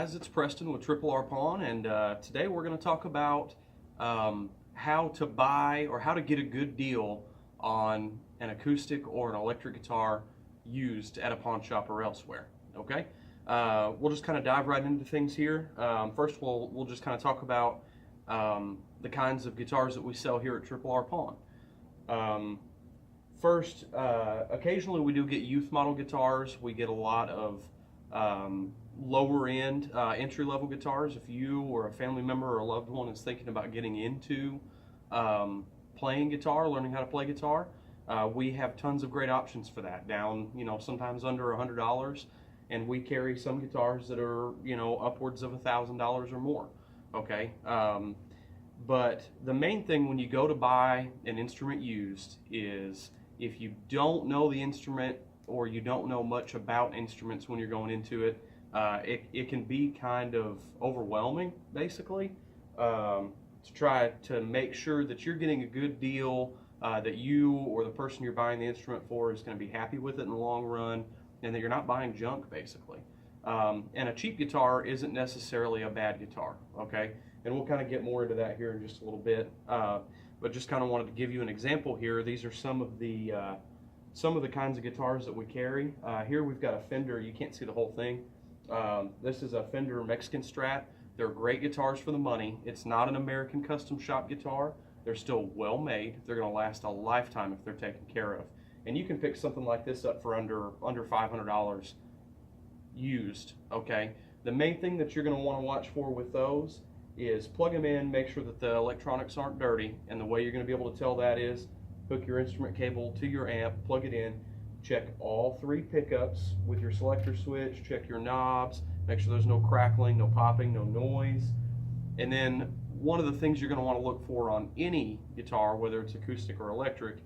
guys, it's Preston with Triple R Pawn, and today we're going to talk about how to buy or how to get a good deal on an acoustic or an electric guitar used at a pawn shop or elsewhere. Okay, we'll just kind of dive right into things here. First, we'll just kind of talk about the kinds of guitars that we sell here at Triple R Pawn. First, occasionally we do get youth model guitars. We get a lot of lower end entry level guitars. If you or a family member or a loved one is thinking about getting into playing guitar, learning how to play guitar, we have tons of great options for that, down sometimes under $100, and we carry some guitars that are upwards of $1,000 or more. Okay, but the main thing when you go to buy an instrument used is, if you don't know the instrument or you don't know much about instruments when you're going into it, it can be kind of overwhelming, basically, to try to make sure that you're getting a good deal, that you or the person you're buying the instrument for is going to be happy with it in the long run, and that you're not buying junk, basically. And a cheap guitar isn't necessarily a bad guitar, okay? And we'll kind of get more into that here in just a little bit. But just kind of wanted to give you an example here. These are some of the kinds of guitars that we carry. Here we've got a Fender. You can't see the whole thing. This is a Fender Mexican Strat. They're great guitars for the money. It's not an American custom shop guitar. They're still well made. They're going to last a lifetime if they're taken care of. And you can pick something like this up for under $500 used. Okay. The main thing that you're going to want to watch for with those is plug them in, make sure that the electronics aren't dirty, and the way you're going to be able to tell that is hook your instrument cable to your amp, plug it in, check all three pickups with your selector switch, check your knobs, make sure there's no crackling, no popping, no noise. And then one of the things you're going to want to look for on any guitar, whether it's acoustic or electric,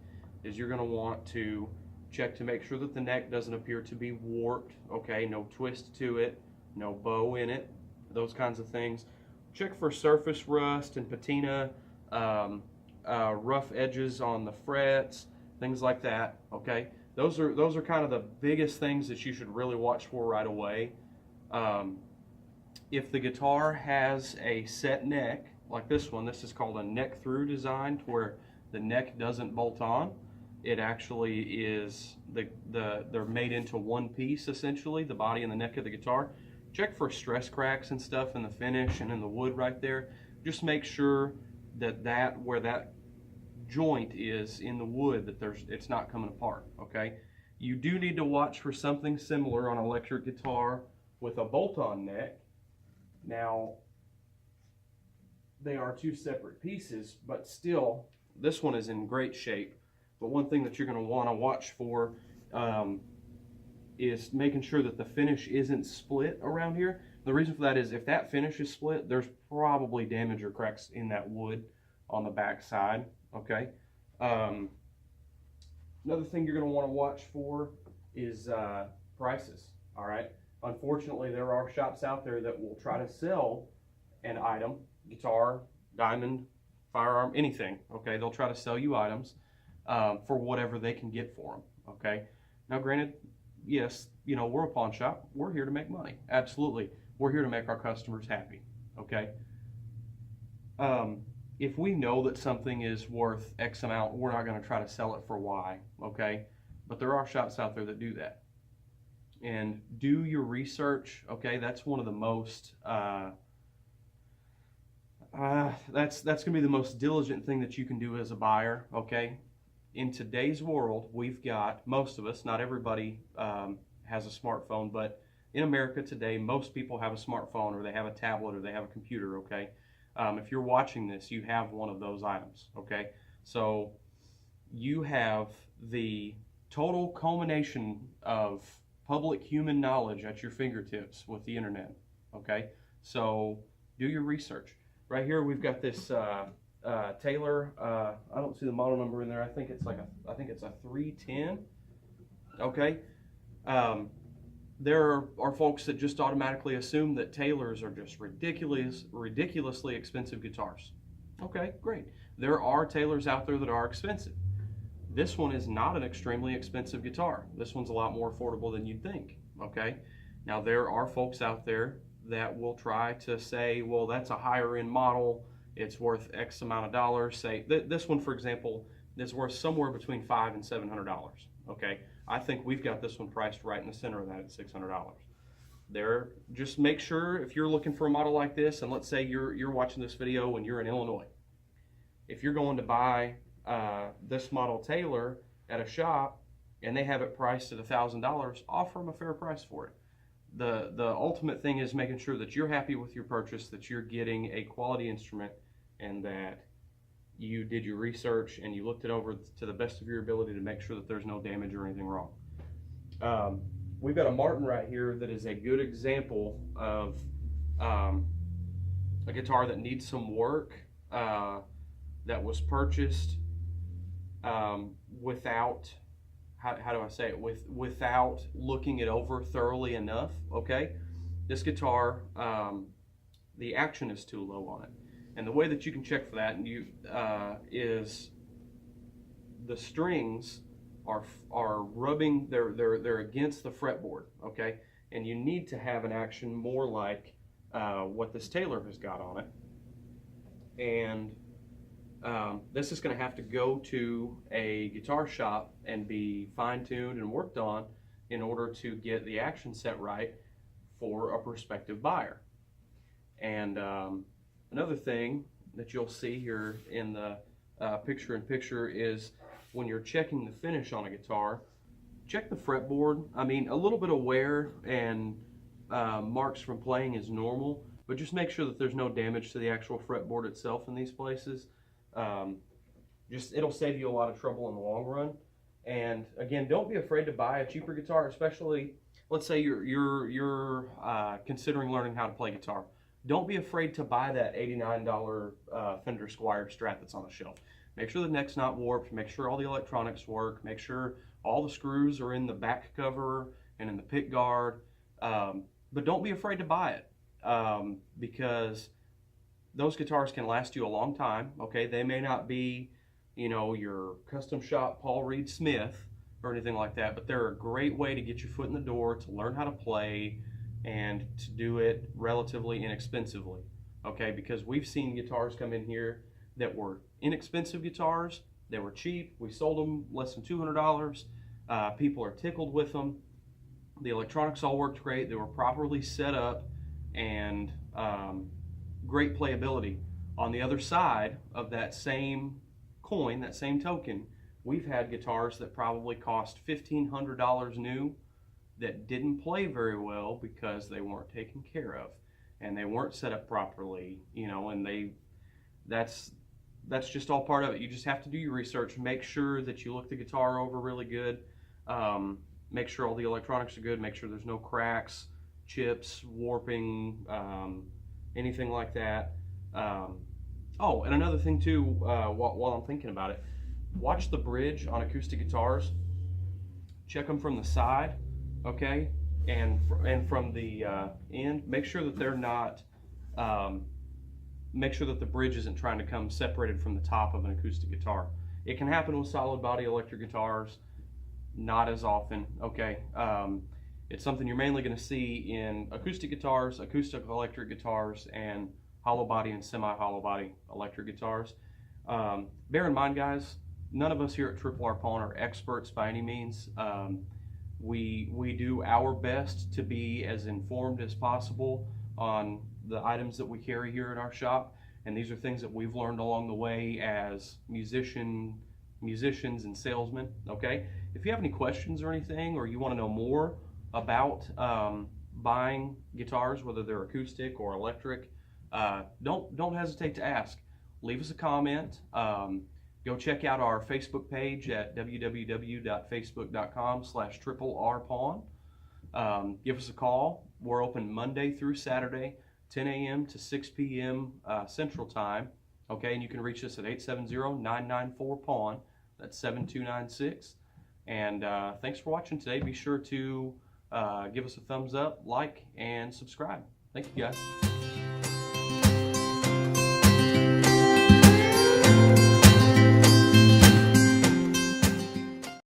is you're going to want to check to make sure that the neck doesn't appear to be warped, okay, no twist to it, no bow in it, those kinds of things. Check for surface rust and patina, rough edges on the frets, things like that. Okay, those are kind of the biggest things that you should really watch for right away. If the guitar has a set neck like this one, this is called a neck through design, to where the neck doesn't bolt on. It actually is they're made into one piece, essentially, the body and the neck of the guitar. Check for stress cracks and stuff in the finish and in the wood right there. Just make sure that where that joint is in the wood, that it's not coming apart. Okay, you do need to watch for something similar on an electric guitar with a bolt-on neck. Now, they are two separate pieces, but still this one is in great shape. But one thing that you're going to want to watch for is making sure that the finish isn't split around here. The reason for that is, if that finish is split, there's probably damage or cracks in that wood on the back side. Okay. Another thing you're going to want to watch for is prices. All right. Unfortunately, there are shops out there that will try to sell an item, guitar, diamond, firearm, anything. Okay. They'll try to sell you items for whatever they can get for them. Okay. Now, granted, yes, we're a pawn shop. We're here to make money. Absolutely. We're here to make our customers happy. Okay. If we know that something is worth X amount, we're not going to try to sell it for Y. Okay. But there are shops out there that do that. And do your research. Okay. That's one of the most, that's going to be the most diligent thing that you can do as a buyer. Okay. In today's world, we've got, most of us, not everybody has a smartphone, but in America today, most people have a smartphone, or they have a tablet, or they have a computer, okay? If you're watching this, you have one of those items, okay? So you have the total culmination of public human knowledge at your fingertips with the internet, okay? So do your research. Right here, we've got this Taylor, I don't see the model number in there. I think it's a 310. Okay. There are folks that just automatically assume that Taylors are just ridiculously expensive guitars. Okay, great. There are Taylors out there that are expensive. This one is not an extremely expensive guitar. This one's a lot more affordable than you'd think. Okay. Now, there are folks out there that will try to say, well, that's a higher end model, it's worth X amount of dollars. Say this one, for example, is worth somewhere between $500 and $700. Okay, I think we've got this one priced right in the center of that at $600. There, just make sure if you're looking for a model like this, and let's say you're watching this video and you're in Illinois, if you're going to buy this model Taylor at a shop and they have it priced at $1,000, offer them a fair price for it. The ultimate thing is making sure that you're happy with your purchase, that you're getting a quality instrument, and that you did your research and you looked it over to the best of your ability to make sure that there's no damage or anything wrong. We've got a Martin right here that is a good example of a guitar that needs some work, that was purchased without, how do I say it, without looking it over thoroughly enough. Okay, this guitar, the action is too low on it, and the way that you can check for that is the strings are rubbing, they're against the fretboard. Okay, and you need to have an action more like what this Taylor has got on it, and this is going to have to go to a guitar shop and be fine-tuned and worked on in order to get the action set right for a prospective buyer. And another thing that you'll see here in the picture-in-picture is when you're checking the finish on a guitar, check the fretboard. I mean, a little bit of wear and marks from playing is normal, but just make sure that there's no damage to the actual fretboard itself in these places. It'll save you a lot of trouble in the long run. And again, don't be afraid to buy a cheaper guitar, especially let's say you're considering learning how to play guitar. Don't be afraid to buy that $89 Fender Squier Strat that's on the shelf. Make sure the neck's not warped, make sure all the electronics work, make sure all the screws are in the back cover and in the pick guard, but don't be afraid to buy it, because those guitars can last you a long time. Okay, they may not be, you know, your custom shop Paul Reed Smith or anything like that, but they're a great way to get your foot in the door, to learn how to play, and to do it relatively inexpensively. Okay, because we've seen guitars come in here that were inexpensive guitars, they were cheap, we sold them less than $200, people are tickled with them, the electronics all worked great, they were properly set up, and great playability. On the other side of that same coin, that same token, we've had guitars that probably cost $1,500 new that didn't play very well because they weren't taken care of and they weren't set up properly, you know, and that's just all part of it. You just have to do your research, make sure that you look the guitar over really good, make sure all the electronics are good, make sure there's no cracks, chips, warping, anything like that. Oh, and another thing too, while I'm thinking about it, watch the bridge on acoustic guitars. Check them from the side, okay, and from the end. Make sure that they're not. Make sure that the bridge isn't trying to come separated from the top of an acoustic guitar. It can happen with solid body electric guitars, not as often. Okay, it's something you're mainly going to see in acoustic guitars, acoustic electric guitars, and hollow body and semi-hollow body electric guitars. Bear in mind, guys, none of us here at Triple R Pawn are experts by any means. We do our best to be as informed as possible on the items that we carry here at our shop, and these are things that we've learned along the way as musicians and salesmen. Okay, if you have any questions or anything, or you want to know more about buying guitars, whether they're acoustic or electric, don't hesitate to ask. Leave us a comment. Go check out our Facebook page at www.facebook.com/triplerpawn. Give us a call. We're open Monday through Saturday, 10 a.m. to 6 p.m. Central Time. Okay, and you can reach us at 870-994-PAWN. That's 7296. And thanks for watching today. Be sure to give us a thumbs up, like, and subscribe. Thank you, guys.